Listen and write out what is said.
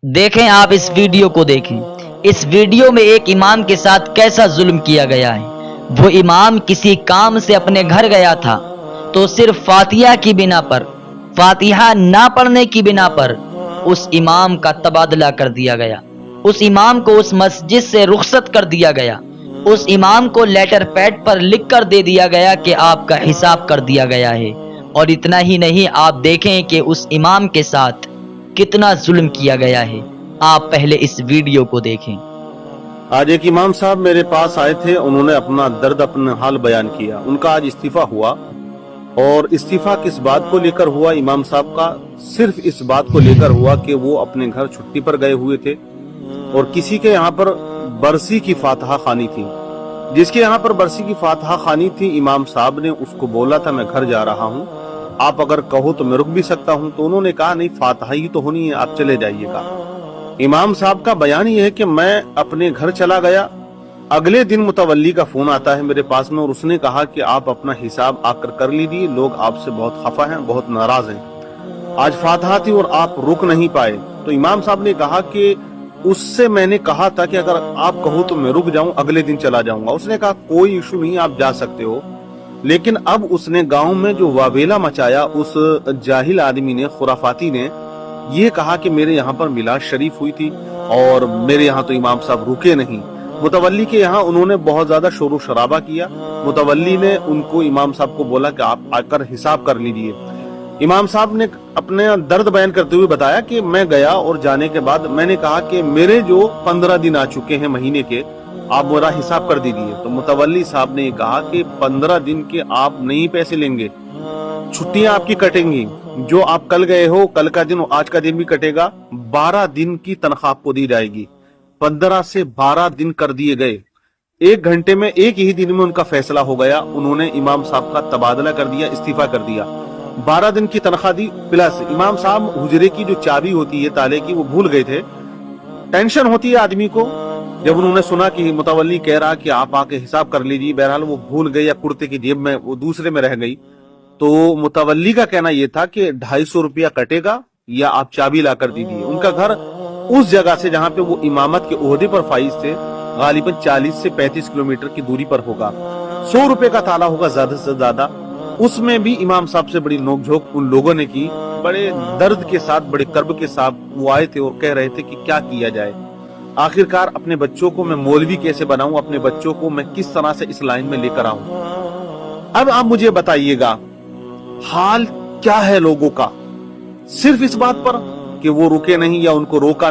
دیکھیں آپ اس ویڈیو کو دیکھیں۔ اس ویڈیو میں ایک امام کے ساتھ کیسا ظلم کیا گیا ہے۔ وہ امام کسی کام سے اپنے گھر گیا تھا تو صرف فاتحہ کی بنا پر، فاتحہ نہ پڑھنے کی بنا پر اس امام کا تبادلہ کر دیا گیا۔ اس امام کو اس مسجد سے رخصت کر دیا گیا۔ اس امام کو لیٹر پیڈ پر لکھ کر دے دیا گیا کہ آپ کا حساب کر دیا گیا ہے۔ اور اتنا ہی نہیں، آپ دیکھیں کہ اس امام کے ساتھ کتنا ظلم کیا گیا ہے۔ آپ پہلے اس ویڈیو کو دیکھیں۔ آج ایک امام صاحب میرے پاس آئے تھے، انہوں نے اپنا درد، اپنا حال بیان کیا۔ ان کا آج استعفیٰ ہوا، اور استعفیٰ کس بات کو لے کر ہوا امام صاحب کا؟ صرف اس بات کو لے کر ہوا کہ وہ اپنے گھر چھٹی پر گئے ہوئے تھے، اور کسی کے یہاں پر برسی کی فاتحہ خوانی تھی۔ جس کے یہاں پر برسی کی فاتحہ خوانی تھی، امام صاحب نے اس کو بولا تھا میں گھر جا رہا ہوں، آپ اگر کہو تو میں رک بھی سکتا ہوں۔ تو انہوں نے کہا نہیں، فاتحہ ہی تو ہونی ہے، آپ چلے جائیے گا۔ امام صاحب کا بیان یہ ہے کہ میں اپنے گھر چلا گیا، اگلے دن متولی کا فون آتا ہے میرے پاس میں، اور اس نے کہا کہ آپ اپنا حساب آ کر لیجیے، لوگ آپ سے بہت خفا ہیں، بہت ناراض ہیں، آج فاتحہ تھی اور آپ رک نہیں پائے۔ تو امام صاحب نے کہا کہ اس سے میں نے کہا تھا کہ اگر آپ کہو تو میں رک جاؤں، اگلے دن چلا جاؤں گا۔ اس نے کہا کوئی ایشو نہیں، آپ جا سکتے ہو۔ لیکن اب اس نے گاؤں میں جو واویلا مچایا، اس جاہل آدمی نے، خرافاتی نے یہ کہا کہ میرے یہاں پر میلاد شریف ہوئی تھی اور میرے یہاں تو امام صاحب رکے نہیں۔ متولی کے یہاں انہوں نے بہت زیادہ شور و شرابہ کیا۔ متولی نے ان کو، امام صاحب کو بولا کہ آپ آ کر حساب کر لیجئے۔ امام صاحب نے اپنے درد بیان کرتے ہوئے بتایا کہ میں گیا، اور جانے کے بعد میں نے کہا کہ میرے جو 15 دن آ چکے ہیں مہینے کے، آپ میرا حساب کر دیجئے۔ تو متولی صاحب نے یہ کہا کہ 15 دن کے آپ نہیں پیسے لیں گے، چھٹیاں آپ کی کٹیں گی، جو آپ کل گئے ہو، کل کا دن آج کا دن بھی کٹے گا، 12 دن کی تنخواہ آپ کو دی جائے گی۔ 15 سے 12 دن کر دیے گئے، ایک گھنٹے میں، ایک ہی دن میں ان کا فیصلہ ہو گیا۔ انہوں نے امام صاحب کا تبادلہ کر دیا، استعفیٰ کر دیا، 12 دن کی تنخواہ دی، پلس امام صاحب حجرے کی جو چابی ہوتی ہے تالے کی، وہ بھول گئے تھے۔ ٹینشن ہوتی ہے آدمی کو جب انہوں نے سنا کہ متولی کہہ رہا کہ آپ آ کے حساب کر لیجیے، بہرحال وہ بھول گئے، یا کرتے کی جیب میں وہ دوسرے میں رہ گئی۔ تو متولی کا کہنا یہ تھا کہ 250 روپیہ کٹے گا یا آپ چابی لا کر دیجیے۔ ان کا گھر اس جگہ سے جہاں پہ وہ امامت کے عہدے پر فائز تھے، غالباً 40 سے 35 کلومیٹر کی دوری پر ہوگا۔ 100 روپے کا تالا ہوگا زیادہ سے زیادہ۔ اس میں بھی امام صاحب سے بڑی نوک جھوک ان لوگوں نے کی، بڑے درد کے ساتھ، بڑے کرب کے ساتھ وہ آئے تھے اور کہہ رہے تھے کہ کیا کیا جائے۔ آخرکار اپنے بچوں کو میں مولوی کیسے بناؤں، اپنے بچوں کو میں کس طرح سے اس لائن میں لے کر آؤں۔ اب آپ مجھے بتائیے گا حال کیا ہے لوگوں کا، صرف اس بات پر کہ وہ رکے نہیں یا ان کو روکا نہیں۔